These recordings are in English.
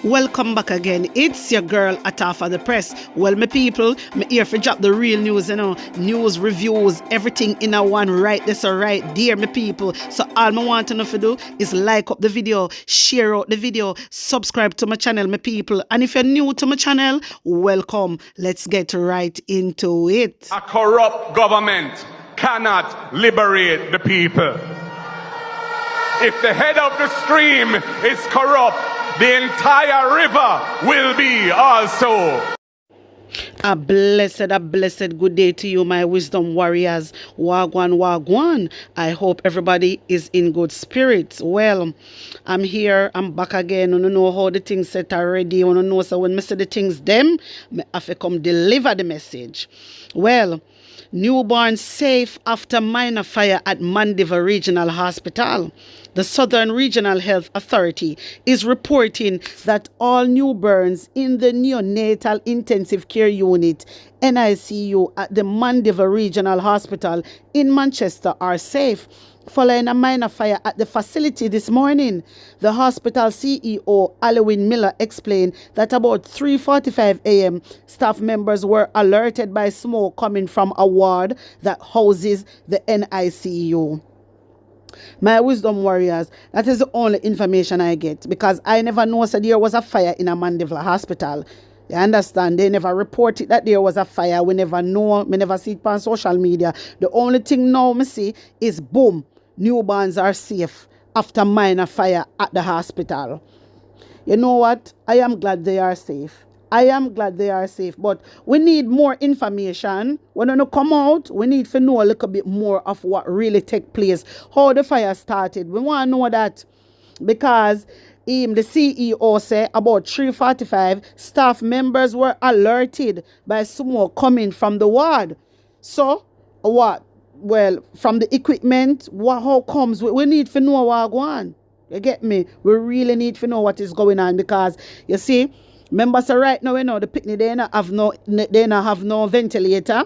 Welcome back again. It's your girl Atafa the Press. Well, my people, me here for drop the real news, news, reviews, everything in a one right this or right there, my people. So all I want to know to do is like up the video, share out the video, subscribe to my channel, my people. And if you're new to my channel, welcome. Let's get right into it. A corrupt government cannot liberate the people. If the head of the stream is corrupt, the entire river will be also. A blessed good day to you, my wisdom warriors. Wagwan, wagwan. I hope everybody is in good spirits. Well, I'm here. I'm back again. I don't know how the things set already. I don't know, so when I say the things them, I have to come deliver the message. Well, newborn safe after minor fire at Mandeville Regional Hospital. The Southern Regional Health Authority is reporting that all newborns in the Neonatal Intensive Care Unit, NICU, at the Mandeville Regional Hospital in Manchester are safe, following a minor fire at the facility this morning. The hospital CEO, Alwyn Miller, explained that about 3:45 a.m., staff members were alerted by smoke coming from a ward that houses the NICU. My wisdom warriors, that is the only information I get, because I never know that there was a fire in a Mandeville hospital. You understand? They never reported that there was a fire. We never know. We never see it on social media. The only thing now me see is boom, newborns are safe after minor fire at the hospital. You know what? I am glad they are safe. I am glad they are safe, but we need more information. When they come out, we need to know a little bit more of what really took place, how the fire started. We want to know that, because the CEO said about 3:45, staff members were alerted by smoke coming from the ward. So, what? Well, from the equipment, how comes? We need to know what's going on. You get me? We really need to know what is going on, because, you see, remember, so right now, the picnic, they don't have no ventilator.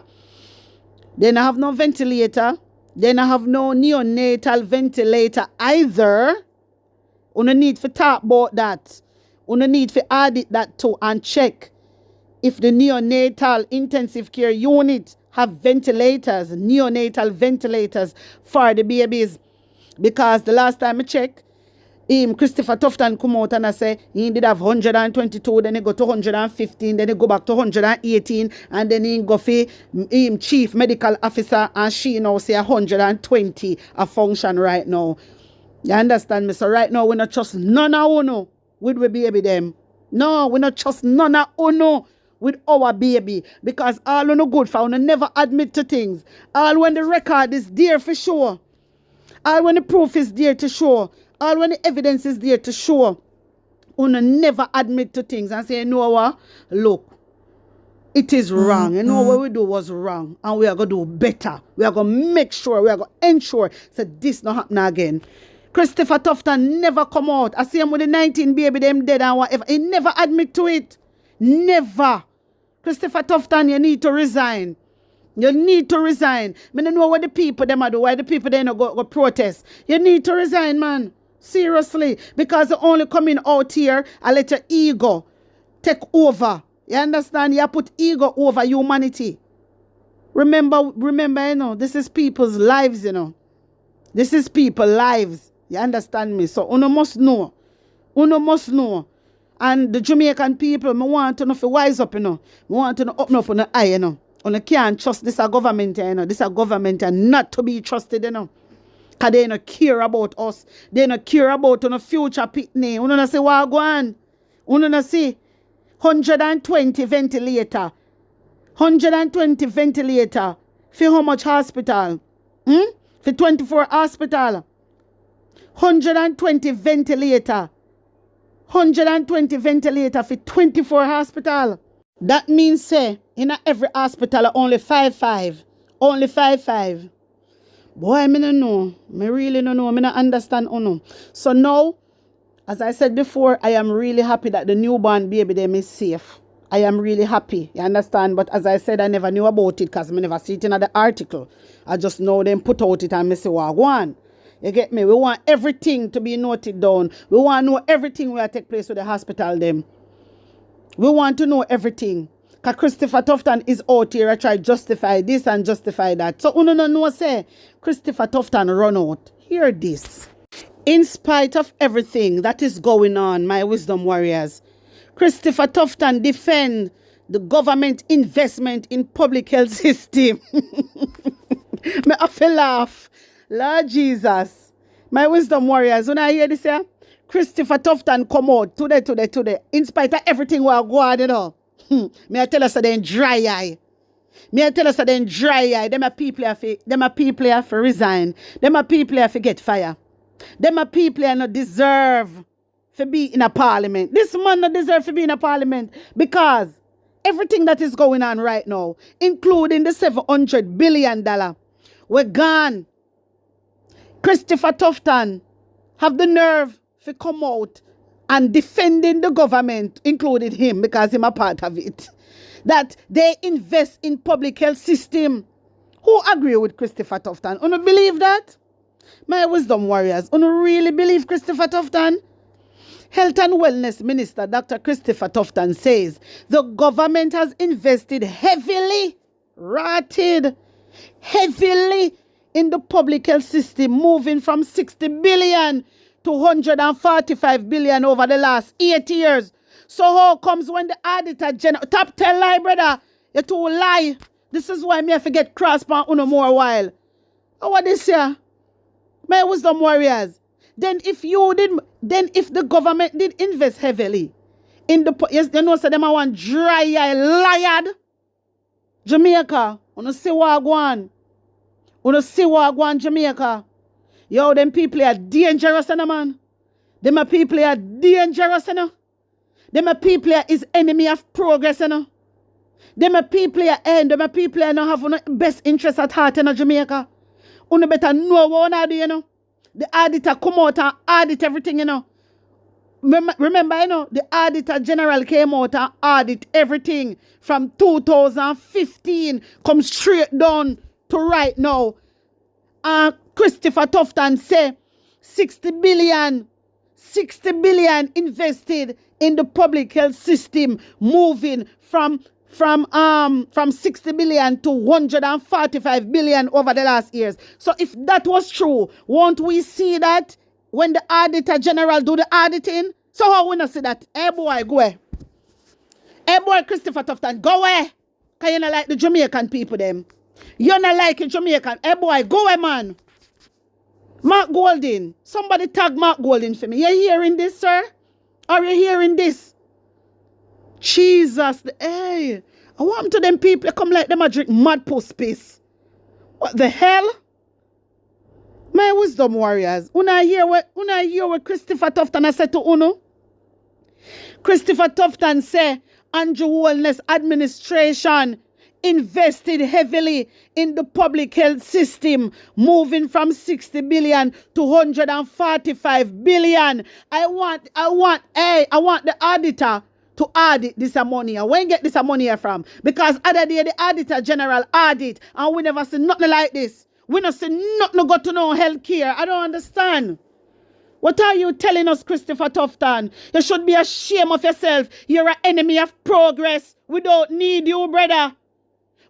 They don't have no ventilator. They don't have no neonatal ventilator either. You need to talk about that. You need to audit that too and check if the neonatal intensive care unit have ventilators, neonatal ventilators for the babies. Because the last time I checked, Christopher Tufton come out and I say he did have 122, then he go to 115, then he go back to 118, and then he go for chief medical officer, and she now say 120 a function right now. You understand me? So right now we not trust none of uno with we baby them. No, we not trust none of uno with our baby, because all uno good for uno never admit to things. All when the record is there for sure. All when the proof is there to show. All when the evidence is there to show, uno never admit to things and say, you know what? Look, it is wrong. You know what we do was wrong, and we are going to do better. We are going to make sure, we are going to ensure that this not happen again. Christopher Tufton never come out. I see him with the 19 baby, them dead and whatever. He never admit to it. Never. Christopher Tufton, you need to resign. You need to resign. I don't know what the people them are do. Why the people they not go protest. You need to resign, man. Seriously. Because you only coming out here and let your ego take over. You understand? You put ego over humanity. Remember, this is people's lives, This is people's lives. You understand me? So, uno must know. Uno must know. And the Jamaican people, I want to know if you wise up, I want to know open up on the eye, You can't trust this a government, This a government and not to be trusted, Because they don't care about us. They don't care about the future pitney. You don't see what go on. You don't see 120 ventilator. 120 ventilator. For how much hospital? For 24 hospital. 120 ventilator. 120 ventilator for 24 hospital. That means, say, in every hospital, only 5-5. Only 5-5. Boy, I don't know. I really don't know. I don't understand. So now, as I said before, I am really happy that the newborn baby them is safe. I am really happy. You understand? But as I said, I never knew about it because I never see it in the article. I just know them put out it and I say, well, go on. You get me? We want everything to be noted down. We want to know everything will take place with the hospital them. We want to know everything. Because Christopher Tufton is out here. I try to justify this and justify that. So, you don't know, say, Christopher Tufton run out. Hear this. In spite of everything that is going on, my wisdom warriors, Christopher Tufton defend the government investment in public health system. Me have to laugh. Lord Jesus. My wisdom warriors, when I hear this here, Christopher Tufton come out today. In spite of everything we are going, you know. Me I tell us that they dry eye. Me I tell us that they dry eye. Them a people have to resign. Them a people have to get fire. Them a people are not deserve to be in a parliament. This man not deserve to be in a parliament because everything that is going on right now, including the $700 billion, we're gone. Christopher Tufton have the nerve to come out and defending the government, including him, because I'm a part of it, that they invest in public health system. Who agree with Christopher Tufton? You believe that? My wisdom warriors, you really believe Christopher Tufton? Health and Wellness Minister Dr. Christopher Tufton says the government has invested heavily in the public health system, moving from 60 billion to 145 billion over the last 8 years. So how comes when the auditor general, top 10 lie, brother, you two lie. This is why me have to get cross pan uno more while. Oh, what this here? My wisdom warriors. Then if the government did invest heavily in the, yes, you know, so them are one dry eye liar. Jamaica, wanna see what I want, Jamaica. Yo, them people are dangerous, you know, man. Them are people are dangerous, you know. Them are people are is enemy of progress, you know. Them are people are end. Them are people are not have no best interest at heart, you know, Jamaica. You better know what I do, you know. The auditor come out and audit everything, you know. Remember, you know, the auditor general came out and audit everything from 2015, come straight down to right now. Christopher Tufton say 60 billion invested in the public health system, moving from 60 billion to 145 billion over the last years. So if that was true, won't we see that when the auditor general do the auditing? So how we not see that? Hey boy, go away. Hey boy, Christopher Tufton, go away. Because you not like the Jamaican people them. You're not like a Jamaican. Hey boy, go away, man. Mark Golding. Somebody tag Mark Golding for me. You hearing this, sir? Are you hearing this? Jesus. Hey. I want to them people come like them a drink mad post piss. What the hell? My wisdom warriors. Una hear what Christopher Tufton said to Uno? Christopher Tufton say Andrew Wellness Administration invested heavily in the public health system, moving from 60 billion to 145 billion. I want the auditor to audit this money. Where you get this money from? Because other day the auditor general audit and we never see nothing like this. We not see nothing go to no health care. I don't understand. What are you telling us, Christopher Tufton? You should be ashamed of yourself. You're an enemy of progress. We don't need you, brother.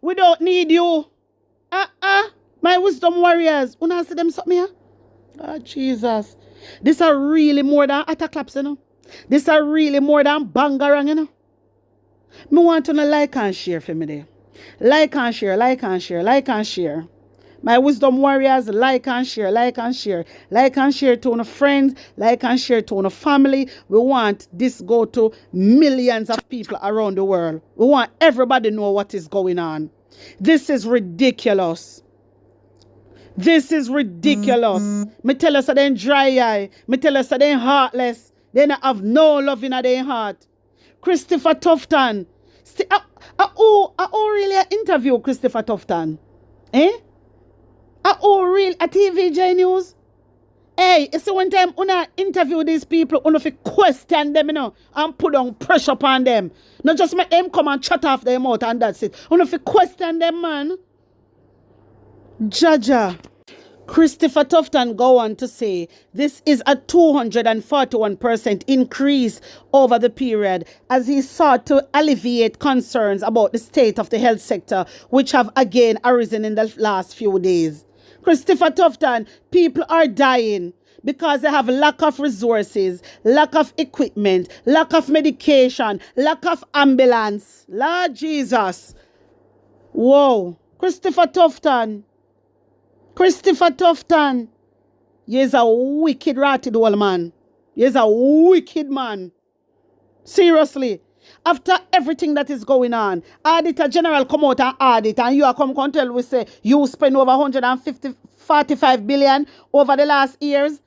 We don't need you. My wisdom warriors. Una see them something here? Oh, Jesus. This are really more than attacks, you know. This are really more than Bangarang, you know. Me want to like and share for me there. Like and share. My wisdom warriors, like and share. Like and share to our friends. Like and share to our family. We want this go to millions of people around the world. We want everybody to know what is going on. This is ridiculous. Me tell us that they dry eye. Me tell us that they heartless. They don't have no love in their heart. Christopher Tufton. I really interview Christopher Tufton. Eh? Real a TVJ News? Hey, you see one time una interview these people, una fi question them, you know, and put on pressure upon them. Not just make them come and chat off their mouth and that's it. Una fi question them, man. Jaja. Christopher Tufton go on to say this is a 241% increase over the period as he sought to alleviate concerns about the state of the health sector, which have again arisen in the last few days. Christopher Tufton, people are dying because they have lack of resources, lack of equipment, lack of medication, lack of ambulance. Lord Jesus. Whoa. Christopher Tufton, you's a wicked ratted old man. You's a wicked man. Seriously. After everything that is going on, Auditor General come out and audit, and you are come tell we say you spend over 45 billion over the last 8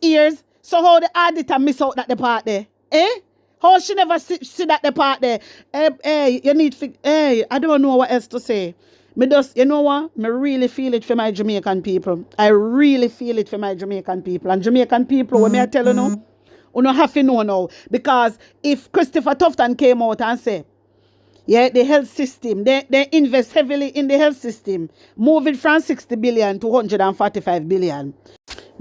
years. So how the auditor miss out that the part there? How she never see that the part there? You need to, I don't know what else to say. Me just, you know what? Me really feel it for my Jamaican people. I really feel it for my Jamaican people. And Jamaican people, when me I tell you now, you don't have to know now. Because if Christopher Tufton came out and say, yeah, the health system, they invest heavily in the health system, moving from 60 billion to 145 billion.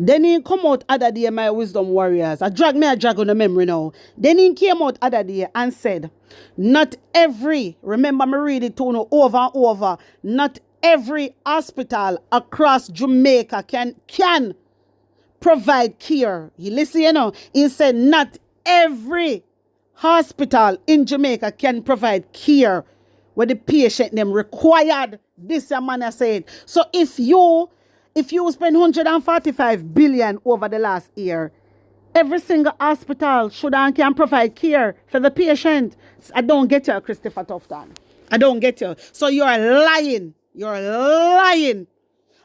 Then he come out other day, my wisdom warriors. I drag on the memory now. Then he came out other day and said, not every, remember me read it to you over and over, not every hospital across Jamaica can provide care. You listen, you know, he said not every hospital in Jamaica can provide care where the patient them required. This a man I said. So if you spend 145 billion over the last year, every single hospital should and can provide care for the patient. I don't get you, Christopher Tufton. I don't get you. So you're lying. You're lying.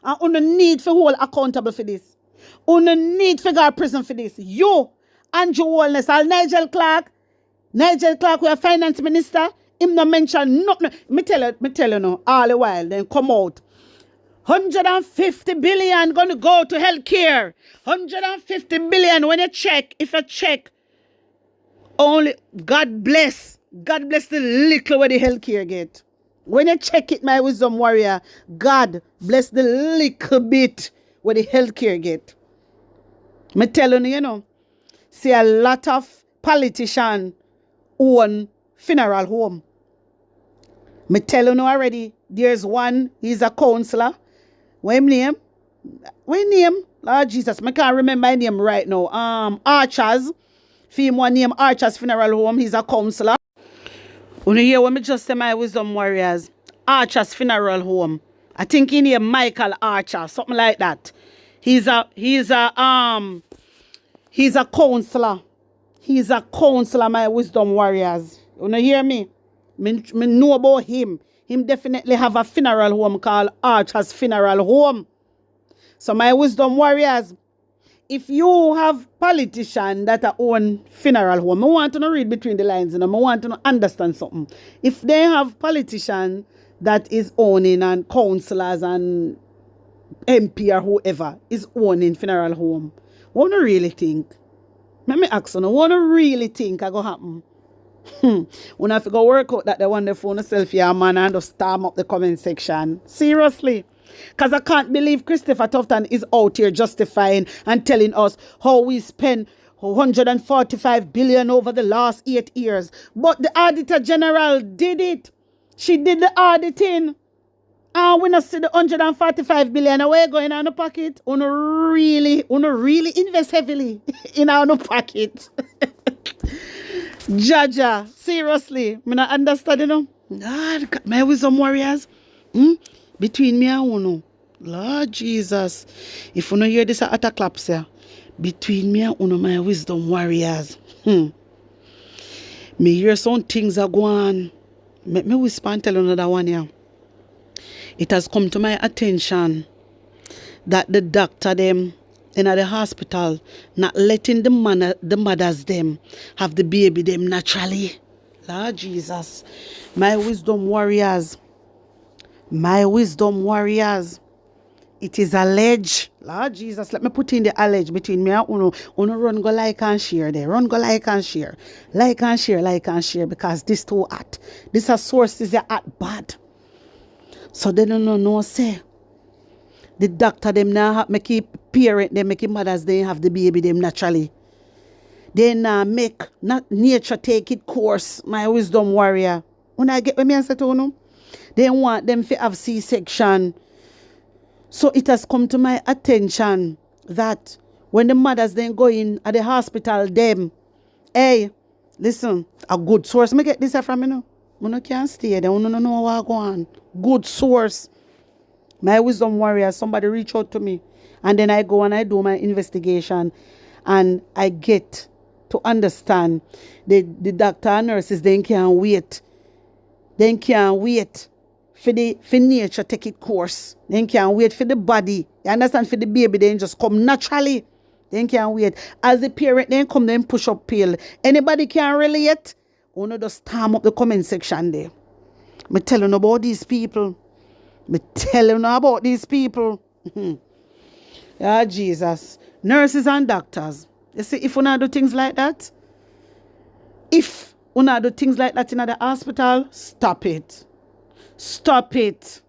And on the need for hold accountable for this. On the need for go to prison for this. You, Andrew Wellness, and Nigel Clark, we are finance minister. Him no mention nothing. Me tell you no, all the while, then come out. 150 billion going to go to healthcare. 150 billion when you check, if you check, only God bless the little where the healthcare get. When you check it, my wisdom warrior, God bless the little bit where the healthcare get. Me telling you, you know, see a lot of politicians own funeral home. Me telling you already, there's one, he's a counselor. What name? Lord Jesus, I can't remember my name right now. Archers. Film one name Archers Funeral Home. He's a counselor. When you hear what me just say, my wisdom warriors, Archers Funeral Home. I think he named Michael Archer, something like that. He's a counselor. He's a counselor, my wisdom warriors. You hear me? Me know about him. Him definitely have a funeral home called Archer's Funeral Home. So my wisdom warriors, if you have politicians that are own funeral home, I want to read between the lines, and I want to understand something. If they have politicians that is owning and councillors and MP or whoever is owning funeral home, what do you really think? Let me ask you, what do you really think is going to happen? When I have to go work out that they want the phone selfie, yeah, man, and just storm up the comment section. Seriously. Because I can't believe Christopher Tufton is out here justifying and telling us how we spend 145 billion over the last 8 years. But the Auditor General did it. She did the auditing. And we not see the 145 billion away going on the pocket. We really invest heavily in our pocket. Jaja, seriously, I not understand, you know. Lord, my wisdom warriors, between me and Uno, Lord Jesus, if you don't hear this at a clap, sir, between me and Uno, my wisdom warriors, me hear some things are going. Let me whisper and tell another one here. It has come to my attention that the doctor them in the hospital not letting the mothers them have the baby them naturally. Lord Jesus, my wisdom warriors, it is alleged. Lord Jesus, let me put in the alleged between me and Uno. Uno run go like and share there. Run go like and share. Like and share because this too hot. This a source is hot bad. So they don't know say The doctor them now make it parent them, make it mothers they have the baby them naturally. They now make not nature take it course, my wisdom warrior. When I get when me answer to you, they want them to have C-section. So it has come to my attention that when the mothers then go in at the hospital, them, hey, listen, a good source. Me get this from you know. You can't stay there. You don't know what go on. Good source. My wisdom warrior, somebody reach out to me. And then I go and I do my investigation. And I get to understand the doctor and nurses, they can't wait. They can't wait for nature take it course. They can't wait for the body. You understand? For the baby, they just come naturally. They can't wait. As a parent, they come, then push up pill. Anybody can relate? You know, just storm up the comment section there. Me tell you about these people. Me tell you about these people. Yeah, Jesus. Nurses and doctors. You see, if you not do things like that, if you not do things like that in the hospital, stop it. Stop it.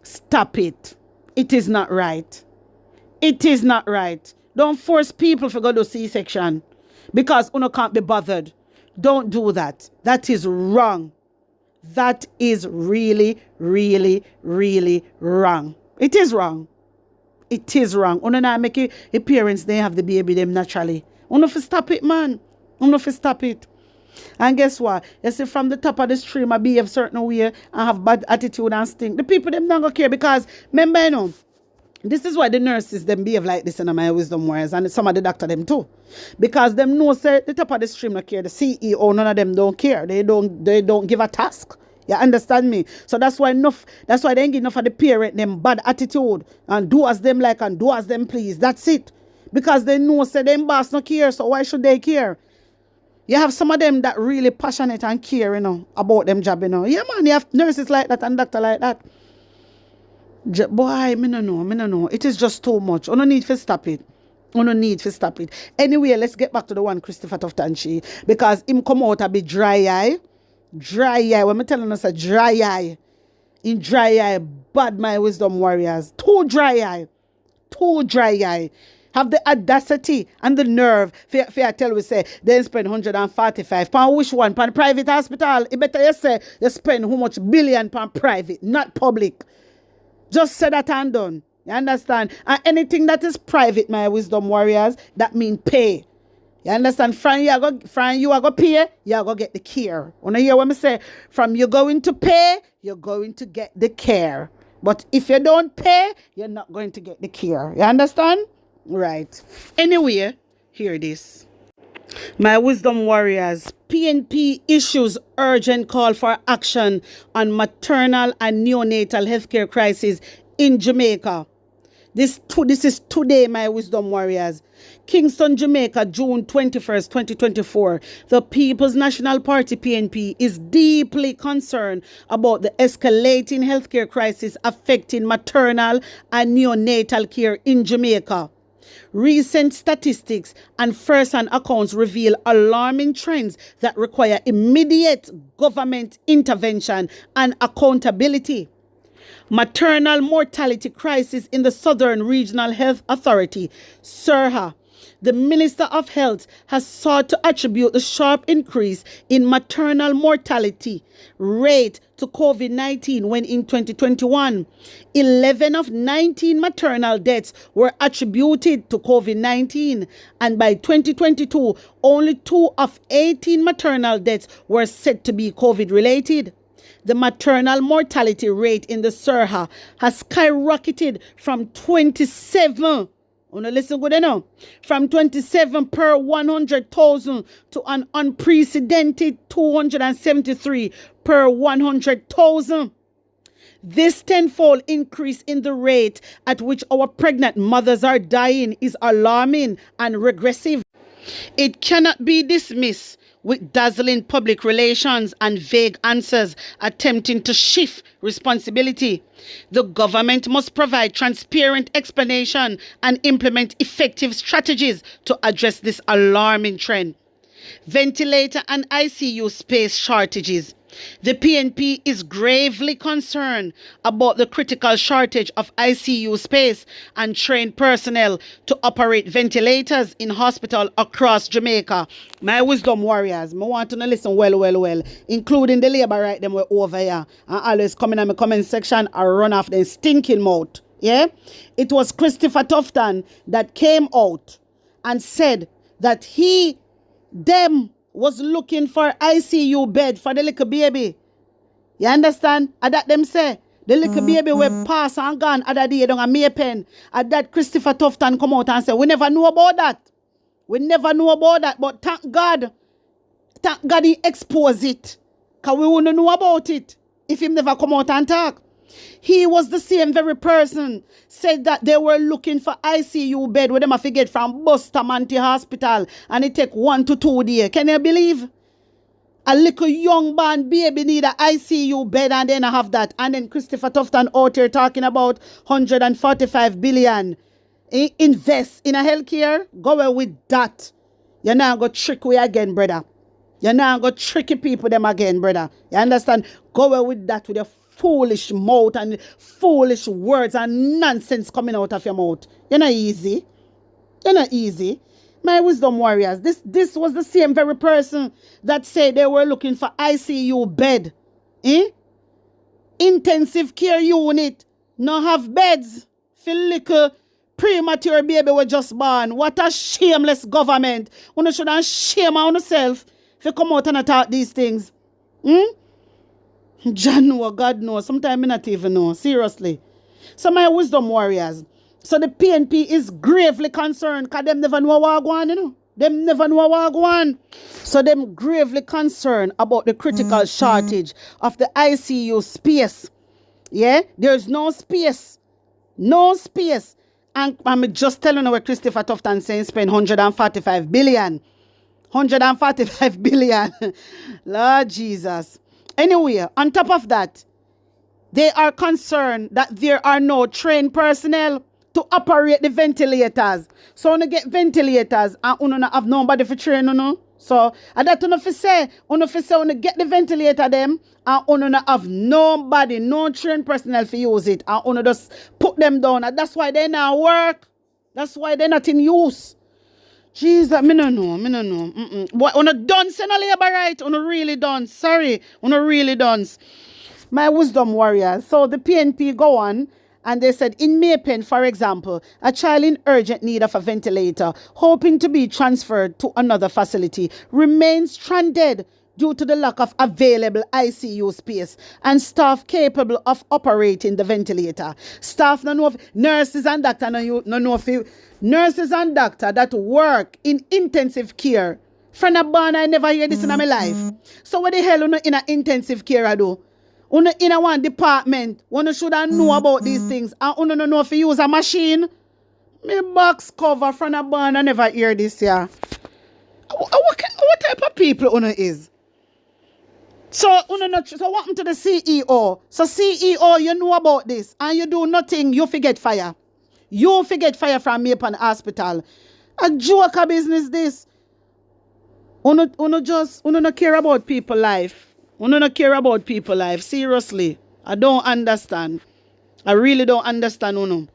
Stop it. It is not right. It is not right. Don't force people to go to C-section because you can't be bothered. Don't do that. That is wrong. That is really, really, really wrong. It is wrong. It is wrong. You not make it, the parents, they have the baby them naturally. You have to stop it, man. You have to stop it. And guess what? You see, from the top of the stream, I behave certain way and have bad attitude and stink. The people, them not going to care because, remember, you know, this is why the nurses, them behave like this in my wisdom warriors and some of the doctor, them too. Because them know, say, the top of the stream not care. The CEO, none of them don't care. They don't give a task. You understand me? So that's why they ain't give enough of the parent, them bad attitude and do as them like and do as them please. That's it. Because they know, say, them boss not care, so why should they care? You have some of them that really passionate and care, you know, about them job, you know. Yeah, man, you have nurses like that and doctor like that. Boy, me no know. It is just too much. You don't need to stop it. You don't need to stop it. Anyway, let's get back to the one Christopher Tufton, because him come out a bit dry eye. Dry eye. When me telling us a dry eye. In dry eye, bad my wisdom warriors. Too dry eye. Too dry eye. Have the audacity and the nerve. I tell we say, they spend 145 pounds. Which one? Pan private hospital. It better you say, you spend how much billion pound private, not public. Just say that and done. You understand? And anything that is private, my wisdom warriors, that mean pay. You understand? From you are going to pay, you are going to get the care. When I hear what I say, from you going to pay, you're going to get the care. But if you don't pay, you're not going to get the care. You understand? Right. Anyway, hear this. My wisdom warriors, PNP issues urgent call for action on maternal and neonatal healthcare crisis in Jamaica. This is today, my wisdom warriors. Kingston, Jamaica, June 21st, 2024. The People's National Party, PNP, is deeply concerned about the escalating healthcare crisis affecting maternal and neonatal care in Jamaica. Recent statistics and first-hand accounts reveal alarming trends that require immediate government intervention and accountability. Maternal mortality crisis in the Southern Regional Health Authority, SERHA. The Minister of Health has sought to attribute the sharp increase in maternal mortality rate to COVID-19 when in 2021, 11 of 19 maternal deaths were attributed to COVID-19, and by 2022, only 2 of 18 maternal deaths were said to be COVID-related. The maternal mortality rate in the SERHA has skyrocketed from 27 listen good enough. From 27 per 100,000 to an unprecedented 273 per 100,000. This tenfold increase in the rate at which our pregnant mothers are dying is alarming and regressive. It cannot be dismissed with dazzling public relations and vague answers attempting to shift responsibility. The government must provide transparent explanation and implement effective strategies to address this alarming trend. Ventilator and ICU space shortages. The PNP is gravely concerned about the critical shortage of ICU space and trained personnel to operate ventilators in hospitals across Jamaica. My wisdom warriors, I want to listen well, including the labor right them were over here and always coming in my comment section or run off their stinking mouth. Yeah? It was Christopher Tufton that came out and said that them was looking for ICU bed for the little baby. You understand? And that them say, the little baby will pass and gone other day down a Maypen. And that Christopher Tufton come out and say, we never knew about that. We never knew about that. But thank God he exposed it. Because we wouldn't know about it if he never come out and talk. He was the same very person said that they were looking for ICU bed where them have to get from Bustamante Hospital and it take 1 to 2 days. Can you believe? A little young born baby need an ICU bed and then I have that. And then Christopher Tufton out here talking about 145 billion. Invest in a healthcare. Go away with that. You're not going to trick we again, brother. You're not going to tricky people them again, brother. You understand? Go away with that with your foolish mouth and foolish words and nonsense coming out of your mouth. You're not easy. You're not easy. My wisdom warriors, this was the same very person that said they were looking for ICU bed. Intensive care unit. Not have beds. For little premature baby were just born. What a shameless government. You should have shame on yourself if you come out and attack these things. John know, God knows. Sometimes I not even know. Seriously. So my wisdom warriors. So the PNP is gravely concerned because them never know what go on, you know. Them never know what go on. So them gravely concerned about the critical shortage of the ICU space. Yeah? There's no space. No space. And I'm just telling you what Christopher Tufton saying spend 145 billion. 145 billion. Lord Jesus. Anyway, on top of that, they are concerned that there are no trained personnel to operate the ventilators. So when you get ventilators and you don't have nobody for train, you know. So that you say when you get the ventilator them and you don't have nobody, no trained personnel for use it and you just put them down. And that's why they not work. That's why they're not in use. Jesus, me no know. But on a done send a labor right, on a really done. Sorry, on a really done. My wisdom warriors. So the PNP go on and they said in Maypen, for example, a child in urgent need of a ventilator, hoping to be transferred to another facility, remains stranded due to the lack of available ICU space and staff capable of operating the ventilator. Staff no know if nurses and doctors no know if nurses and doctors that work in intensive care. From a barn, I never hear this in my life. So what the hell you in an intensive care I do? You in a one department, you should know about these things and you don't know if you use a machine. Me box cover from a barn, I never hear this here. What type of people you is? So what happened to the CEO? So CEO, you know about this and you do nothing, you forget fire. You forget fire from Maypen Hospital. A joke of business this. You don't care about people life. You don't care about people life. Seriously. I don't understand. I really don't understand, Uno.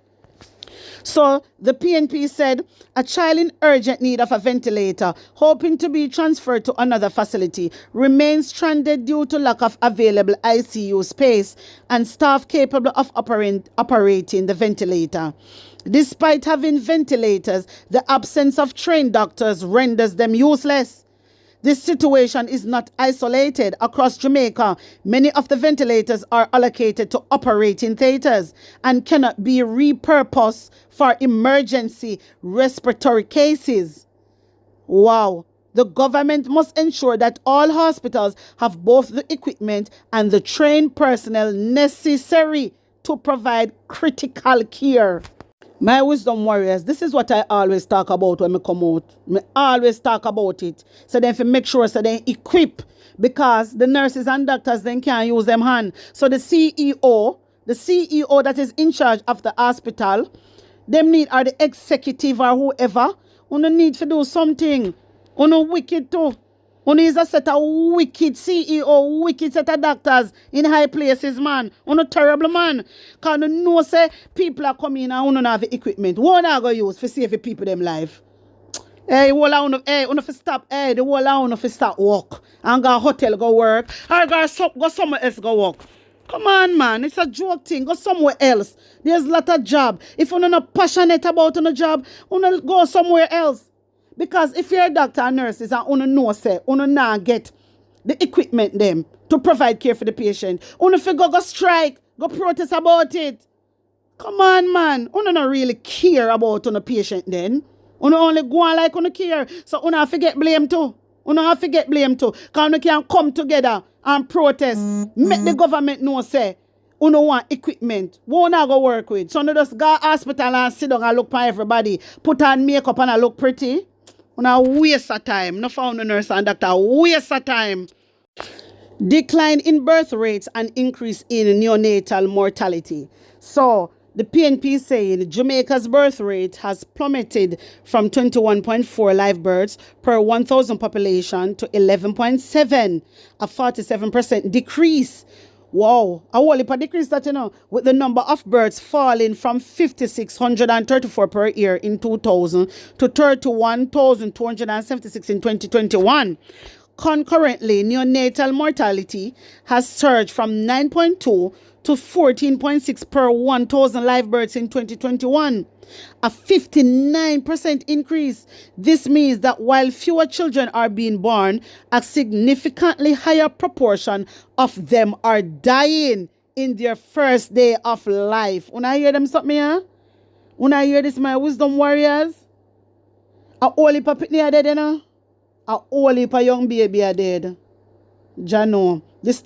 So the PNP said a child in urgent need of a ventilator, hoping to be transferred to another facility, remains stranded due to lack of available ICU space and staff capable of operating the ventilator. Despite having ventilators, the absence of trained doctors renders them useless. This situation is not isolated. Across Jamaica, many of the ventilators are allocated to operating theaters and cannot be repurposed for emergency respiratory cases. Wow. The government must ensure that all hospitals have both the equipment and the trained personnel necessary to provide critical care. My wisdom warriors, this is what I always talk about when I come out. I always talk about it. So then if you make sure so they equip, because the nurses and doctors then can't use them hand. So the CEO that is in charge of the hospital, them need, or the executive or whoever, you need to do something. You know, wicked too. Uno is a set of wicked CEO, wicked set of doctors in high places, man. Uno terrible, man. Because you know, say, people are coming and uno have the equipment. What are going to use for save the people them life? Hey, uno for stop. Hey, the whole uno for stop work. And go hotel go work. Or go somewhere else go work. Come on, man. It's a joke thing. Go somewhere else. There's a lot of job. If you're not passionate about a job, you go somewhere else. Because if you're a doctor and nurses and you know, say, you not get the equipment them to provide care for the patient, you figure go strike, go protest about it. Come on, man. You don't really care about the patient then. You only go on like you care. So you have to get blame too. You have to get blame too. Because you can come together and protest. Make the government know, say, you don't want equipment. Who not go work with? So you just go to hospital and sit down and look for everybody. Put on makeup and look pretty. You waste of time. No found a nurse and doctor. Waste of time. Decline in birth rates and increase in neonatal mortality. So, the PNP is saying Jamaica's birth rate has plummeted from 21.4 live births per 1,000 population to 11.7, a 47% decrease. Wow, a whole heap of decrease that, with the number of births falling from 5,634 per year in 2000 to 31,276 in 2021. Concurrently, neonatal mortality has surged from 9.2 to 14.6 per 1,000 live births in 2021, a 59% increase. This means that while fewer children are being born, a significantly higher proportion of them are dying in their first day of life. When I hear them something here, when I hear this, my wisdom warriors, a whole heap of pitney are dead, a whole heap of young baby are dead. Jano. This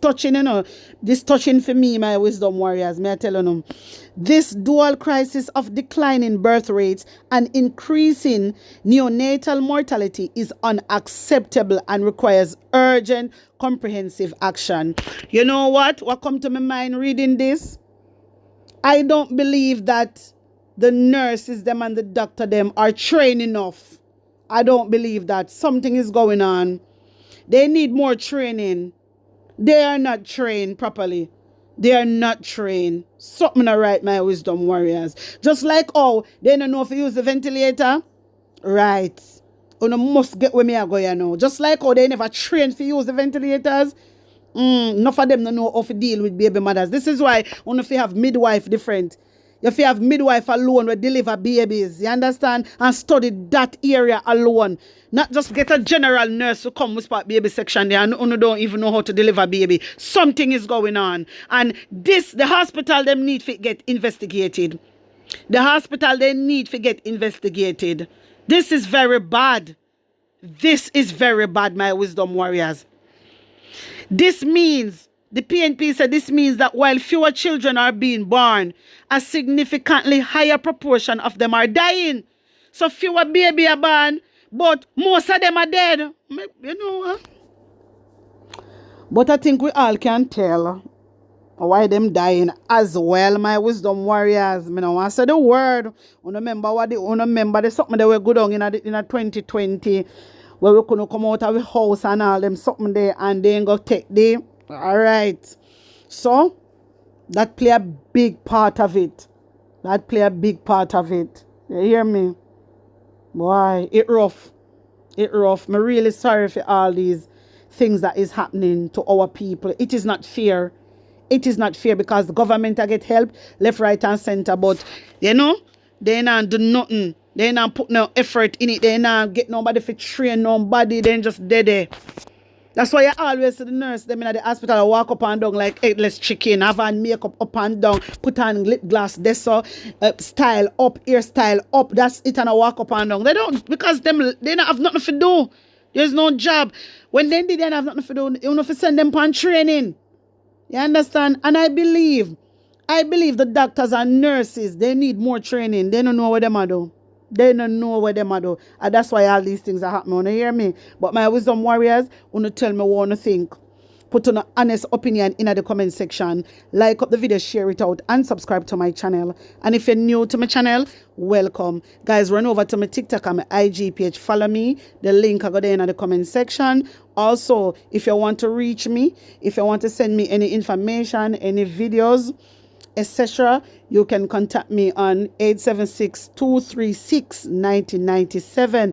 touching for me, my wisdom warriors, may I tell you. This dual crisis of declining birth rates and increasing neonatal mortality is unacceptable and requires urgent, comprehensive action. You know what? What come to my mind reading this? I don't believe that the nurses them and the doctor them are trained enough. I don't believe that. Something is going on. They need more training. They are not trained properly. They are not trained. Something not right, my wisdom warriors. Just like they don't know if you use the ventilator. Right. You must get where me I go, Just like they never trained to use the ventilators. Enough of them don't know how to deal with baby mothers. This is why if you have midwife different. If you have midwife alone will deliver babies, you understand? And study that area alone. Not just get a general nurse to come with baby section there and you don't even know how to deliver baby. Something is going on. And the hospital, them need to get investigated. The hospital, they need to get investigated. This is very bad. This is very bad, my wisdom warriors. This means, the PNP said this means that while fewer children are being born, a significantly higher proportion of them are dying. So fewer baby are born, but most of them are dead. But I think we all can tell why them dying as well, my wisdom warriors. I don't want to say the word. Remember there's something that we go down in 2020 where we couldn't come out of the house and all them something there and then go take the alright. So that play a big part of it. You hear me? Boy, it rough. I'm really sorry for all these things that is happening to our people. It is not fair. Because the government get help left, right and center. But they not do nothing. They not put no effort in it. They not get nobody to train nobody. They just dead there. That's why you always see the nurse them in the hospital walk up and down like headless chicken, have on makeup up and down, put on lip gloss, style up, hairstyle up. That's it, and I walk up and down. They don't, because they don't have nothing to do. There's no job. When they didn't have nothing to do, you have to send them on training. You understand? And I believe the doctors and nurses, they need more training. They don't know what them do. And that's why all these things are happening. You hear me? But my wisdom warriors, tell me what you think. Put on an honest opinion in the comment section. Like up the video, share it out, and subscribe to my channel. And if you're new to my channel, welcome. Guys, run over to my TikTok and my IG page. Follow me. The link I got there in the comment section. Also, if you want to reach me, if you want to send me any information, any videos, etc., you can contact me on 876-236-1997.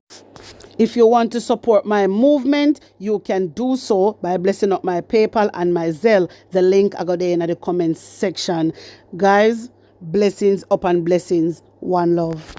If you want to support my movement, you can do so by blessing up my PayPal and my Zelle. The link I got there in the comments section. Guys, blessings upon blessings. One love.